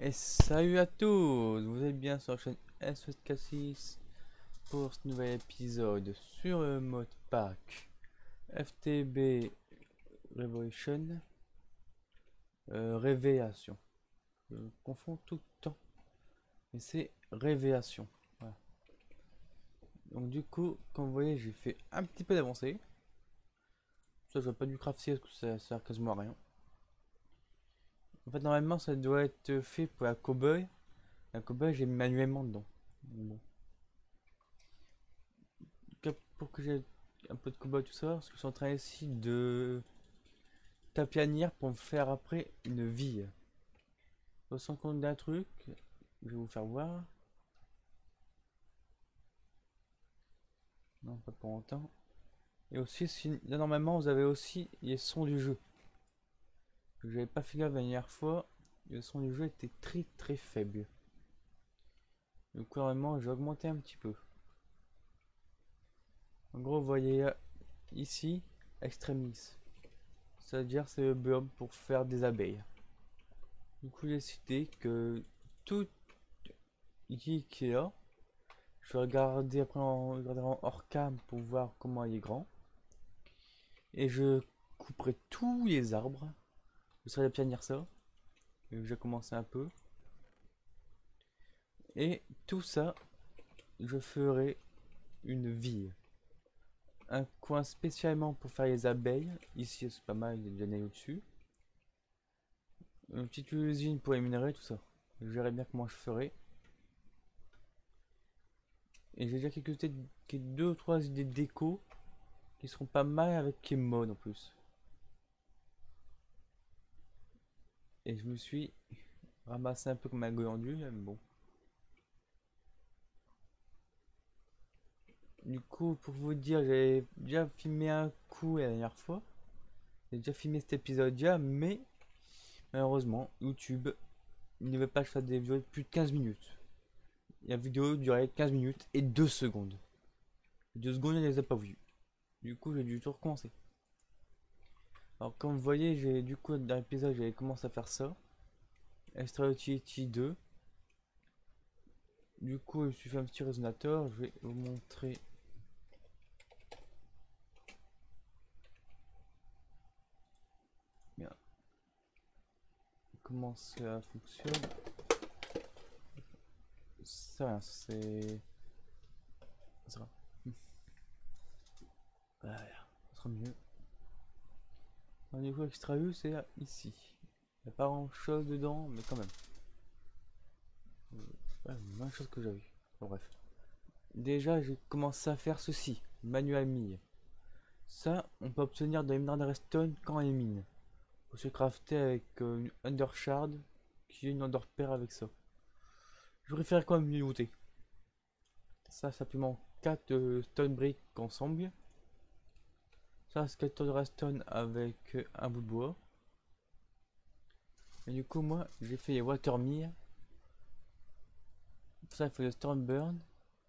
Et salut à tous, vous êtes bien sur la chaîne S4K6 pour ce nouvel épisode sur le mode pack FTB Revolution Révélation. Je confonds tout le temps, mais c'est Révélation. Voilà. Donc du coup, comme vous voyez, j'ai fait un petit peu d'avancée. Ça, je n'ai pas dû crafter parce que ça sert quasiment à rien. En fait, normalement, ça doit être fait pour la cowboy. La cowboy, j'ai mis manuellement dedans. Bon. Pour que j'ai un peu de combat tout ça, parce que je suis en train ici de tapianir pour me faire après une vie. On se rend compte d'un truc, je vais vous faire voir. Non, pas pour longtemps. Et aussi, si, là, normalement, vous avez aussi les sons du jeu. J'avais pas fait gaffe la dernière fois, le son du jeu était très très faible. Du coup, normalement, j'ai augmenté un petit peu. En gros, vous voyez ici, extremis. C'est-à-dire, c'est le blob pour faire des abeilles. Du coup, j'ai décidé que tout Ikea, je vais regarder après en hors cam pour voir comment il est grand. Et je couperai tous les arbres. Je serai bien ça. J'ai commencé un peu. Et tout ça, je ferai une ville. Un coin spécialement pour faire les abeilles. Ici, c'est pas mal, il y a déjà des au-dessus. Une petite usine pour les minerais, tout ça. Je verrai bien comment je ferai. Et j'ai déjà deux ou trois idées déco qui seront pas mal avec les modes en plus. Et je me suis ramassé un peu comme un goyendu, mais bon. Du coup, pour vous dire, j'avais déjà filmé un coup la dernière fois. J'ai déjà filmé cet épisode-là, mais malheureusement, YouTube ne veut pas que je fasse des vidéos de plus de 15 minutes. La vidéo durait 15 minutes et 2 secondes. 2 secondes, elle ne les a pas vues. Du coup, j'ai dû tout recommencer. Alors, comme vous voyez, j'ai du coup, dans l'épisode, j'avais commencé à faire ça. Extra Utility 2. Du coup, je me suis fait un petit résonateur. Je vais vous montrer bien comment ça fonctionne. C'est rien, c'est. Ça va. Voilà, ça sera mieux. Alors, du coup, extra U, c'est ici. Il n'y a pas grand chose dedans, mais quand même. Ouais, même chose que j'avais. Bon, bref. Déjà, j'ai commencé à faire ceci. Manual mine. Ça, on peut obtenir de l'émeraude redstone quand elle mine. On peut se crafter avec une undershard qui est une underpair avec ça. Je préfère quand même mieux goûter. Ça, simplement 4 stone brick ensemble. Ça, c'est 4 redstone avec un bout de bois. Et du coup, moi, j'ai fait les water mill. Pour ça, il faut le storm burn.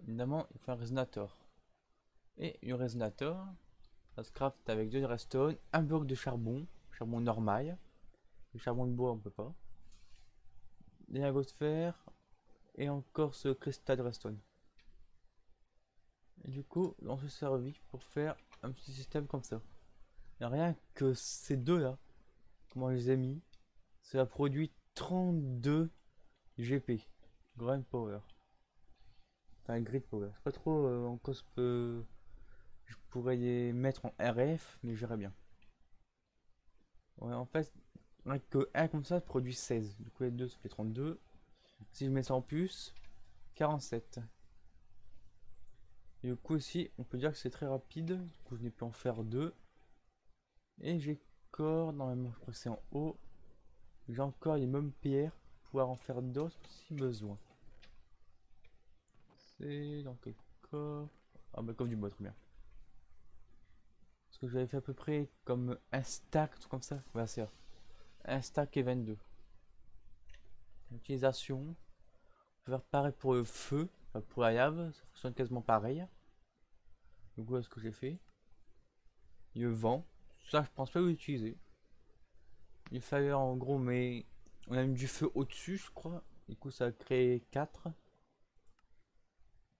Évidemment, il faut un résonateur. Et le résonateur, ça se craft avec 2 redstone, un bloc de charbon, charbon normal. Le charbon de bois, on peut pas. Des lingots de fer. Et encore ce cristal de redstone. Et du coup, on se servit pour faire un petit système comme ça. Et rien que ces deux là, comment je les ai mis, ça a produit 32 GP. Grand Power. Enfin, Grid Power. Je sais pas trop en quoi je pourrais les mettre en RF, mais j'irais bien. Ouais, en fait, rien que un comme ça produit 16. Du coup, les deux, ça fait 32. Si je mets ça en plus, 47. Et du coup, ici, on peut dire que c'est très rapide. Du coup, je n'ai pu en faire deux. Et j'ai encore, normalement, je crois que c'est en haut. J'ai encore les mêmes pierres pour pouvoir en faire d'autres si besoin. C'est dans quel coffre? Ah, bah, coffre du bois, très bien. Parce que j'avais fait à peu près comme un stack, tout comme ça. Voilà, c'est un stack et 22. Utilisation. On peut faire pareil pour le feu, enfin pour la lave, ça fonctionne quasiment pareil. Donc voilà ce que j'ai fait. Le vent, ça je pense pas l'utiliser. Il fallait en gros mais On a mis du feu au-dessus, je crois. Du coup, ça a créé 4.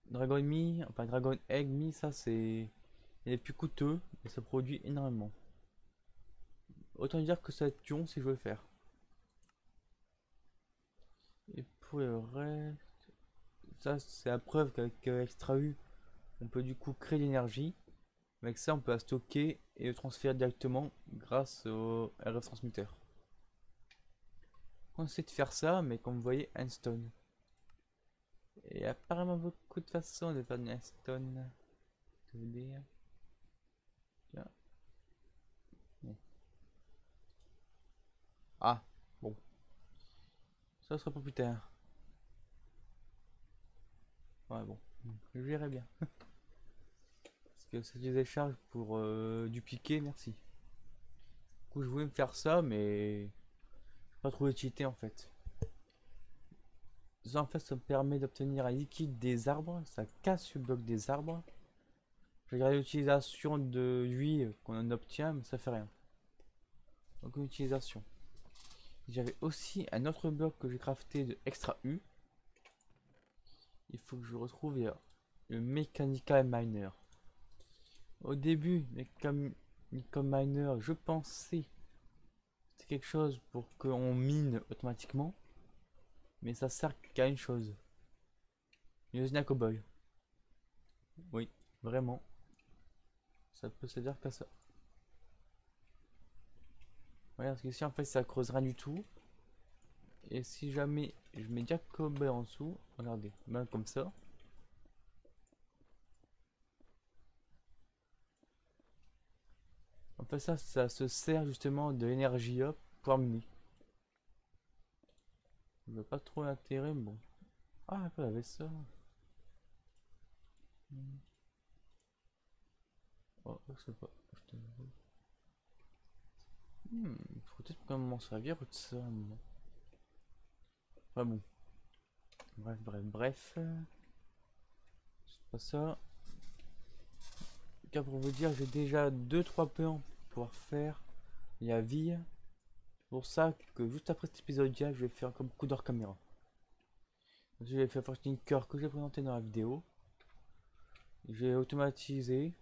Dragon Me, enfin Dragon Egg Me, ça c'est les plus coûteux et ça produit énormément. Autant dire que ça va être dur si je veux le faire. Et pour le reste, ça c'est la preuve qu'avec Extra U, on peut du coup créer de l'énergie. Avec ça, on peut la stocker et le transférer directement grâce au RF transmetteur. On essaie de faire ça, mais comme vous voyez, Handstone. Et apparemment beaucoup de façons de faire du Handstone. Je veux dire. Tiens. Bon. Ah, bon. Ça sera pour plus tard. Ouais, bon. Je verrai bien. Parce que c'est des échanges pour dupliquer, merci. Du coup, je voulais me faire ça, mais pas trop utilité en fait. Ça, en fait, ça me permet d'obtenir un liquide des arbres. Ça casse le bloc des arbres. J'ai regardé l'utilisation de lui qu'on en obtient, mais ça fait rien. Aucune utilisation. J'avais aussi un autre bloc que j'ai crafté de extra U. Il faut que je retrouve le Mechanical Miner. Au début, Mechanical Miner, je pensais c'est quelque chose pour qu'on mine automatiquement, mais ça sert qu'à une chose. Une usine à cowboy. Oui, vraiment. Ça peut se dire qu'à ça. Regarde, parce que si en fait ça creuse rien du tout. Et si jamais je mets Jack Cowboy en dessous, regardez, ben comme ça. En fait ça se sert justement de l'énergie up pour miner. Je veux pas trop l'intérêt, mais bon. Ah, elle avait ça. Oh, je sais pas. Faut peut-être quand même m'en servir de ça. Enfin bon. Bref. C'est pas ça. Car pour vous dire, j'ai déjà 2-3 plans pour pouvoir faire la vie. C'est pour ça que juste après cet épisode-là, je vais faire comme coup d'or caméra. Je vais faire Tinker que j'ai présenté dans la vidéo. J'ai automatisé.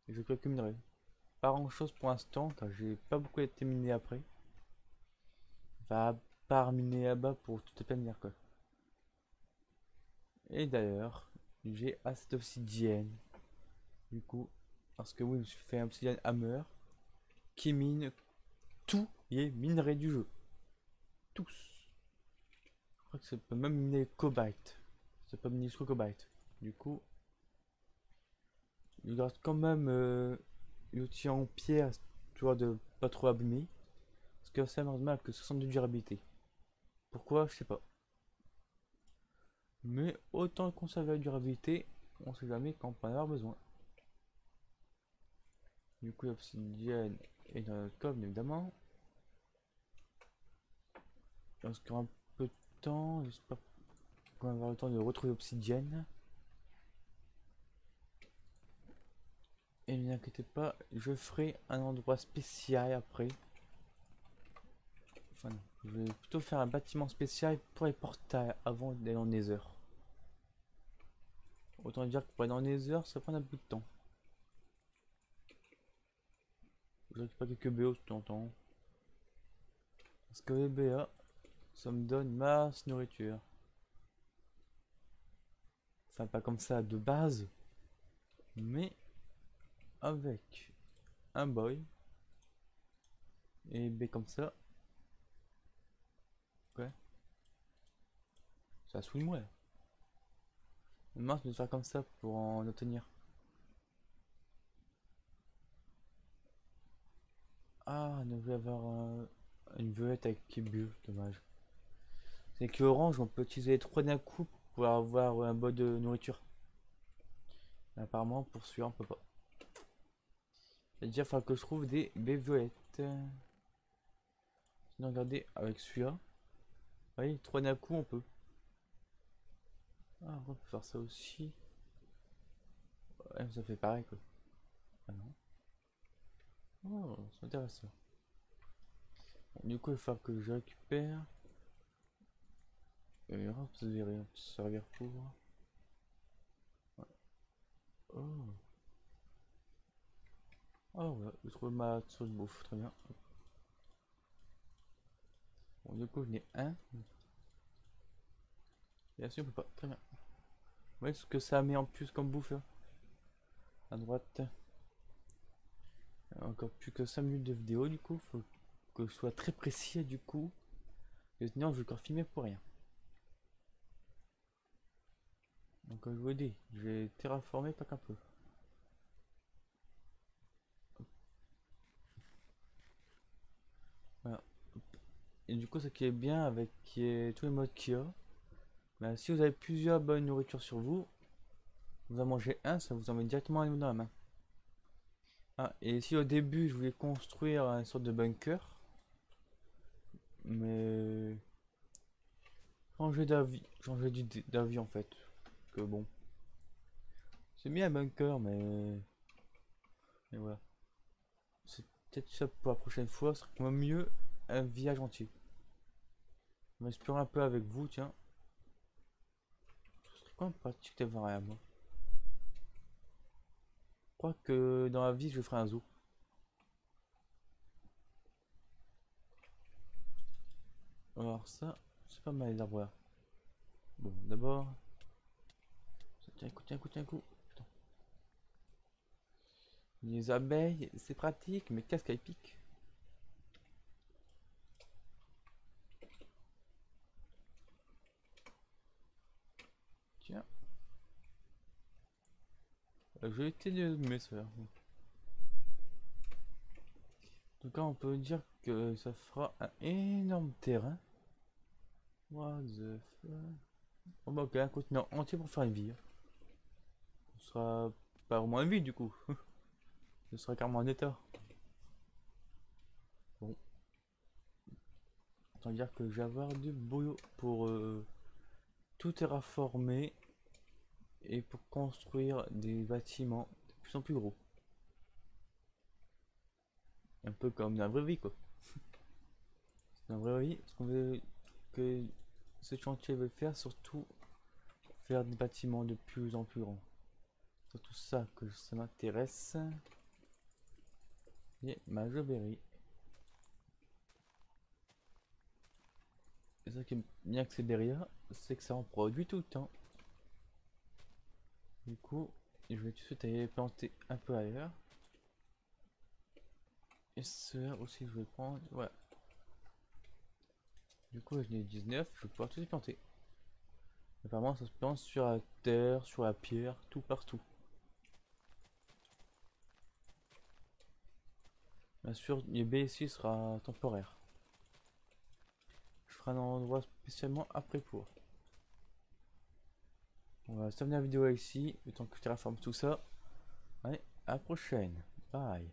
Et je calculerai. Pas grand chose pour l'instant, car j'ai pas beaucoup été miné après. Va pas miner là-bas pour tout obtenir quoi. Et d'ailleurs, j'ai assez d'obsidienne. Du coup, parce que oui, je me suis fait un obsidian hammer qui mine tous les minerais du jeu. Tous. Je crois que ça peut même miner cobalt. Ça peut miner jusqu'au cobalt. Du coup, il garde quand même l'outil en pierre, tu vois, de pas trop abîmer. Parce que ça normal que 62 de durabilité. Pourquoi, je sais pas. Mais autant conserver la durabilité, on sait jamais quand on peut en avoir besoin. Du coup, l'obsidienne est dans notre coffre, évidemment. Il reste un peu de temps, j'espère qu'on va avoir le temps de retrouver l'obsidienne. Et ne vous inquiétez pas, je ferai un endroit spécial après. Enfin non, je vais plutôt faire un bâtiment spécial pour les portails avant d'aller en Nether. Autant dire que pour aller dans Nether, ça prend un peu de temps. Je récupère quelques BO tout le temps. Parce que les BA, ça me donne masse nourriture. Enfin, pas comme ça de base, mais avec un boy et B comme ça. Ouais, ça souille moi. Mince de faire comme ça pour en obtenir. Ah, on devait avoir une vedette avec qui bleu, dommage. C'est que orange, on peut utiliser les trois d'un coup pour avoir un bol de nourriture. Mais apparemment, pour celui-là, on peut pas. C'est-à-dire, il faudra que je trouve des baies violettes. Sinon, regardez, avec celui-là, oui, trois d'un coup, on peut. Ah, on peut faire ça aussi. Ouais, ça fait pareil, quoi. Ah non. Oh, c'est intéressant. Du coup, il va falloir que je récupère. Et hop, ça devrait servir pour. Oh, oh ouais, je trouve ma sauce de bouffe, très bien. Bon, du coup, je n'ai un. Bien sûr, on peut pas, très bien. Vous voyez ce que ça met en plus comme bouffe là? À droite. Encore plus que 5 minutes de vidéo, du coup, faut que je sois très précis, du coup. Et sinon, je vais encore filmer pour rien. Donc, comme je vous dis, je vais terraformer pas qu'un peu. Voilà. Et du coup, ce qui est bien avec tous les modes qu'il y a, bah, si vous avez plusieurs bonnes nourritures sur vous, vous en mangez un, ça vous en met directement un dans la main. Ah, et si au début je voulais construire une sorte de bunker, mais changer d'avis en fait. Que bon, c'est bien un bunker, mais voilà. C'est peut-être ça pour la prochaine fois, ce serait mieux un village entier. On va explorer un peu avec vous, tiens. Ce serait quoi pratique d'avoir un moi? Je crois que dans la vie, je ferai un zoo. Alors ça, c'est pas mal les arbres là. Bon, d'abord, tiens un coup, tiens un coup, tiens un coup. Putain. Les abeilles, c'est pratique, mais qu'est-ce qu'elles piquent? Tiens, je vais essayer de mes soeurs. En tout cas, on peut dire que ça fera un énorme terrain. What the fuck? Oh bah ok, un continent entier pour faire une ville. Ce sera pas vraiment une ville du coup. Ce sera carrément un état. Bon, autant dire que je vais avoir du boulot pour tout terraformer et pour construire des bâtiments de plus en plus gros. Un peu comme dans la vraie vie quoi. Dans la vraie vie, ce qu'on veut que ce chantier veut faire, surtout faire des bâtiments de plus en plus grands. C'est tout ça que ça m'intéresse. Et ma jauberie. Et ça qui est bien que c'est derrière, c'est que ça en produit tout le temps. Du coup, je vais tout de suite aller planter un peu ailleurs. Et ça aussi, je vais prendre. Ouais. Du coup, je n'ai 19, je vais pouvoir tout de suite planter. Apparemment, ça se plante sur la terre, sur la pierre, tout partout. Bien sûr, les baies ici sera temporaire. Je ferai un endroit spécialement après pour. On va terminer la vidéo ici, le temps que je terraforme tout ça. Allez, à la prochaine. Bye.